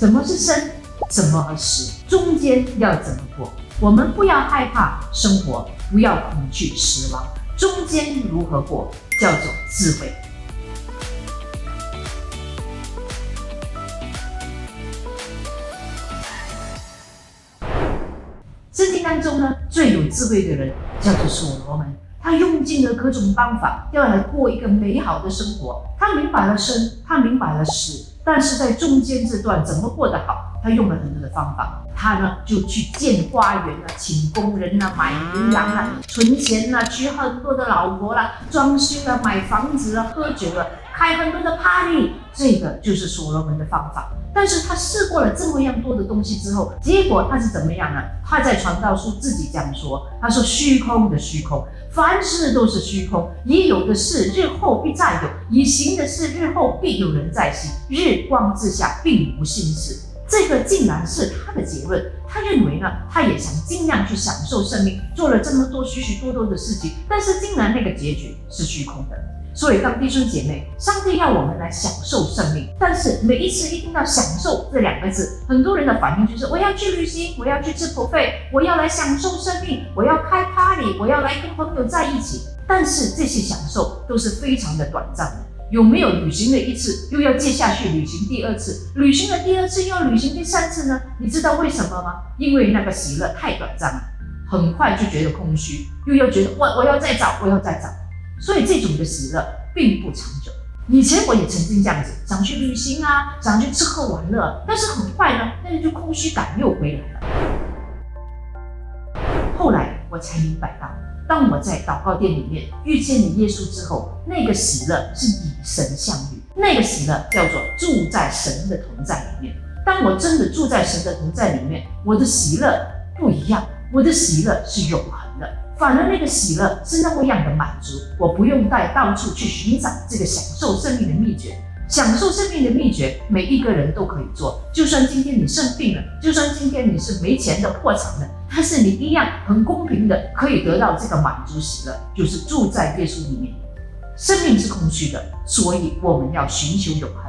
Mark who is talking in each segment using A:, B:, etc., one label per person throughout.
A: 什么是生，什么死，中间要怎么过？我们不要害怕生活，不要恐惧死亡，中间如何过，叫做智慧。圣经当中呢，最有智慧的人叫做所罗门，他用尽了各种方法，要来过一个美好的生活。他明白了生，他明白了死，但是在中间这段怎么过得好，他用了很多的方法。他呢就去建花园请工人买牛羊存钱娶很多的老婆装修买房子喝酒开很多的 party， 这个就是所罗门的方法。但是他试过了这么样多的东西之后，结果他是怎么样呢？他在传道书自己讲说，他说虚空的虚空，凡事都是虚空，已有的事日后必再有，已行的事日后必有人再行，日光之下并无新事。这个竟然是他的结论。他认为呢，他也想尽量去享受生命，做了这么多许许多多的事情，但是竟然那个结局是虚空的。所以当弟兄姐妹，上帝要我们来享受生命，但是每一次一听到享受这两个字，很多人的反应就是我要去旅行，我要去吃buffet，我要来享受生命，我要开 party， 我要来跟朋友在一起。但是这些享受都是非常的短暂的。有没有旅行了一次又要接下去旅行第二次，旅行了第二次又要旅行第三次呢？你知道为什么吗？因为那个喜乐太短暂了，很快就觉得空虚，又要觉得我要再找，我要再找。所以这种的喜乐并不长久。以前我也曾经这样子，想去旅行想去吃喝玩乐，但是很快呢，那就空虚感又回来了。后来我才明白到，当我在祷告殿里面遇见了耶稣之后，那个喜乐是以神相遇，那个喜乐叫做住在神的同在里面。当我真的住在神的同在里面，我的喜乐不一样，我的喜乐是永恒的。反而那个喜乐是那么样的满足，我不用到处去寻找这个享受生命的秘诀。享受生命的秘诀，每一个人都可以做。就算今天你生病了，就算今天你是没钱的、破产的，但是你一样很公平的可以得到这个满足喜乐，就是住在耶稣里面。生命是空虚的，所以我们要寻求永恒。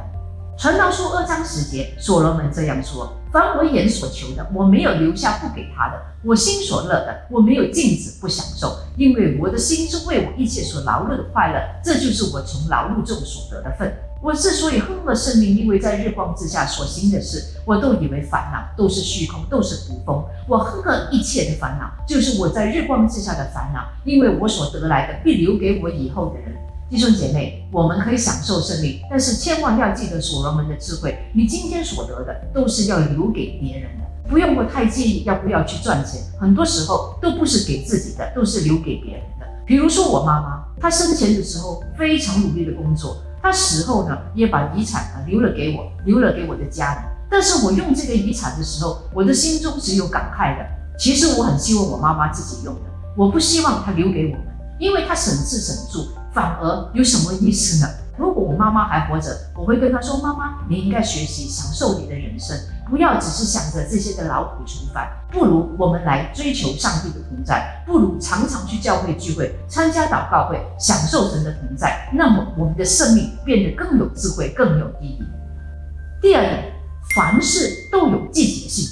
A: 传道书2章10节，所罗门这样说：凡我眼所求的，我没有留下不给他的；我心所乐的，我没有禁止不享受。因为我的心是为我一切所劳碌的快乐，这就是我从劳碌中所得的份。我之所以亨乐生命，因为在日光之下所行的事，我都以为烦恼，都是虚空，都是捕风。我亨乐一切的烦恼，就是我在日光之下的烦恼，因为我所得来的必留给我以后的人。弟兄姐妹，我们可以享受生命，但是千万要记得所罗门的智慧，你今天所得的都是要留给别人的，不用太介意要不要去赚钱，很多时候都不是给自己的，都是留给别人的。比如说我妈妈，她生前的时候非常努力的工作，她死后呢也把遗产留了给我，留了给我的家人。但是我用这个遗产的时候，我的心中是有感慨的。其实我很希望我妈妈自己用的，我不希望她留给我们，因为她省吃省住，反而有什么意思呢？如果我妈妈还活着，我会跟她说：妈妈，你应该学习享受你的人生，不要只是想着这些的劳苦愁烦，不如我们来追求上帝的同在，不如常常去教会聚会，参加祷告会，享受神的同在，那么我们的生命变得更有智慧，更有意义。第二点，凡事都有季节性。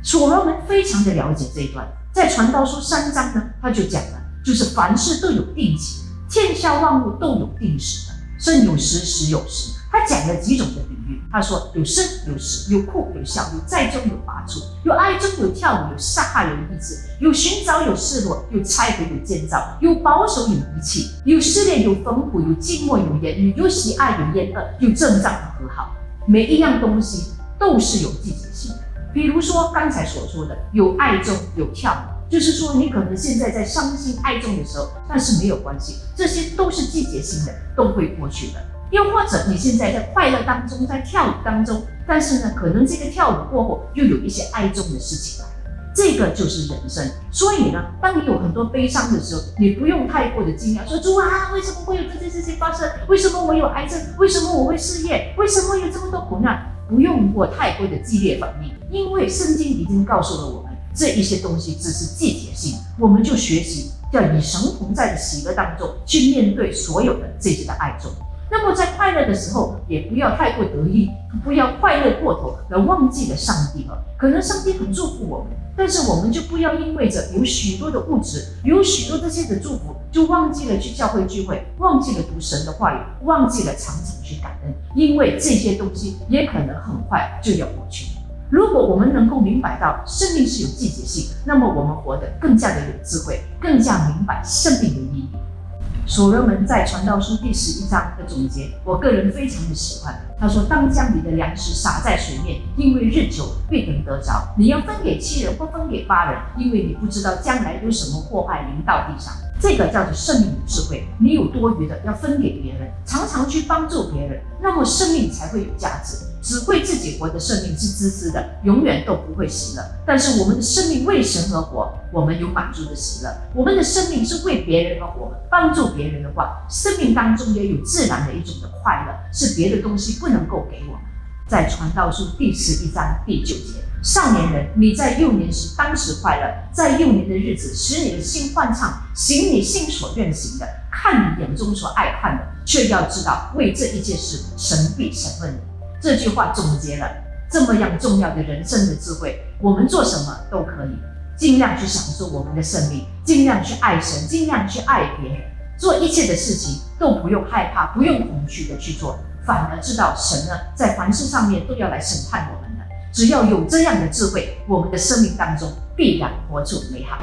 A: 所罗门非常的了解这一段，在传道书3章呢，他就讲了，就是凡事都有定期，天下万物都有定时的，生有时，死有时。他讲了几种的比喻，他说有生有死，有哭有笑，有栽种有拔出，有哀中有跳舞，有杀害有医治，有寻找有失落，有拆毁有建造，有保守有遗弃，有失恋有缝补，有静默有言语，有喜爱有厌恶，有正仗和好。每一样东西都是有季节性的。比如说刚才所说的，有爱中有跳舞，就是说你可能现在在伤心爱中的时候，但是没有关系，这些都是季节性的，都会过去的。又或者你现在在快乐当中，在跳舞当中，但是呢，可能这个跳舞过后又有一些哀中的事情来了，这个就是人生。所以呢，当你有很多悲伤的时候，你不用太过的惊讶，说主啊，为什么会有这件事情发生？为什么我有癌症？为什么我会失业？为什么有这么多苦难？不用过太过的激烈反应，因为圣经已经告诉了我们，这一些东西只是季节性，我们就学习要以神同在的喜乐当中去面对所有的这些的爱中。那么在快乐的时候，也不要太过得意，不要快乐过头而忘记了上帝了。可能上帝很祝福我们，但是我们就不要因为着有许多的物质，有许多这些的祝福，就忘记了去教会聚会，忘记了读神的话语，忘记了常常去感恩，因为这些东西也可能很快就要过去。如果我们能够明白到生命是有季节性，那么我们活得更加的有智慧，更加明白生命的意义。所罗门在传道书第11章的总结，我个人非常的喜欢。他说：“当将你的粮食撒在水面，因为日久必能得着。你要分给7人或分给8人，因为你不知道将来有什么祸害临到地上。”这个叫做生命的智慧。你有多余的要分给别人，常常去帮助别人，那么生命才会有价值。只会自己活的生命是自私的，永远都不会喜乐。但是我们的生命为神而活，我们有满足的喜乐。我们的生命是为别人而活，帮助别人的话，生命当中也有自然的一种的快乐，是别的东西不能够给我们。在传道书第11章第9节，少年人，你在幼年时当时快乐，在幼年的日子使你的心欢畅，行你心所愿行的，看你眼中所爱看的，却要知道为这一切事神必审问你。这句话总结了这么样重要的人生的智慧。我们做什么都可以，尽量去享受我们的生命，尽量去爱神，尽量去爱别人，做一切的事情都不用害怕，不用恐惧的去做，反而知道神呢在凡事上面都要来审判我们的。只要有这样的智慧，我们的生命当中必然活出美好。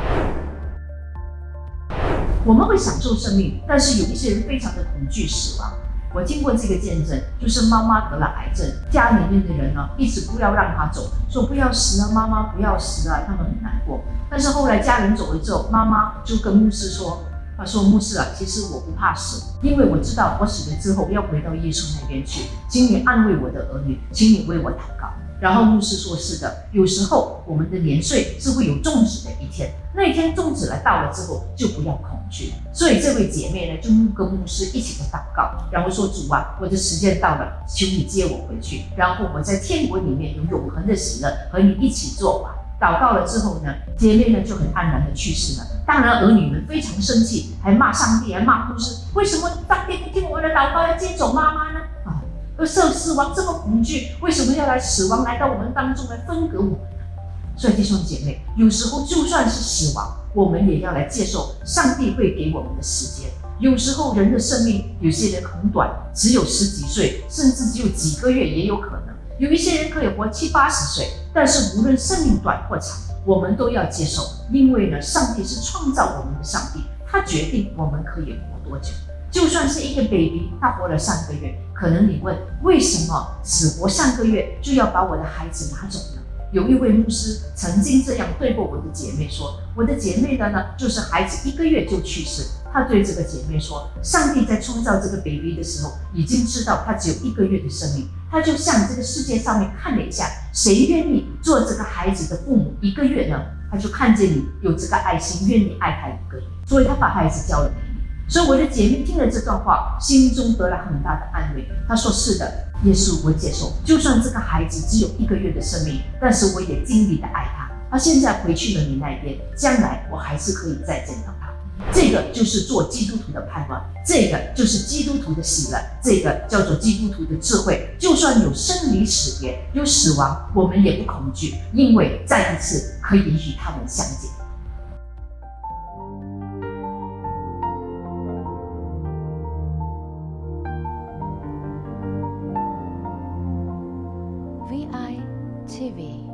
A: 我们会享受生命，但是有一些人非常的恐惧死亡。我经过这个见证，就是妈妈得了癌症，家里面的人呢一直不要让她走，说不要死啊，妈妈不要死啊，他们很难过。但是后来家人走了之后，妈妈就跟牧师说，她说牧师啊，其实我不怕死，因为我知道我死了之后要回到耶稣那边去，请你安慰我的儿女，请你为我祷告。然后牧师说，是的，有时候我们的年岁是会有终止的一天，那一天终止了到了之后，就不要恐惧。所以这位姐妹呢，就跟牧师一起的祷告，然后说，主啊，我的时间到了，求你接我回去，然后我在天国里面有永恒的喜乐，和你一起作王。祷告了之后呢，姐妹呢就很安然的去世了。当然儿女们非常生气，还骂上帝，还骂牧师，为什么上帝不听我们的祷告，要接走妈妈呢？受死亡这么恐惧，为什么要来死亡来到我们当中来分隔我们呢？所以弟兄姐妹，有时候就算是死亡，我们也要来接受上帝会给我们的时间。有时候人的生命，有些人很短，只有10几岁，甚至只有几个月也有可能。有一些人可以活70、80岁，但是无论生命短或长，我们都要接受，因为呢，上帝是创造我们的上帝，他决定我们可以活多久。就算是一个 baby， 他活了3个月，可能你问，为什么只活3个月就要把我的孩子拿走呢？有一位牧师曾经这样对过我的姐妹说，我的姐妹呢，就是孩子1个月就去世，他对这个姐妹说，上帝在创造这个 baby 的时候，已经知道他只有1个月的生命，他就向这个世界上面看了一下，谁愿意做这个孩子的父母1个月呢？他就看见你有这个爱心，愿意爱他1个月，所以他把孩子交了给你。所以我的姐妹听了这段话，心中得了很大的安慰。她说，是的，耶稣我接受，就算这个孩子只有1个月的生命，但是我也尽力的爱他。他现在回去了你那边，将来我还是可以再见到他。这个就是做基督徒的盼望，这个就是基督徒的喜乐，这个叫做基督徒的智慧。就算有生离死别，有死亡，我们也不恐惧，因为再一次可以与他们相见。
B: VI TV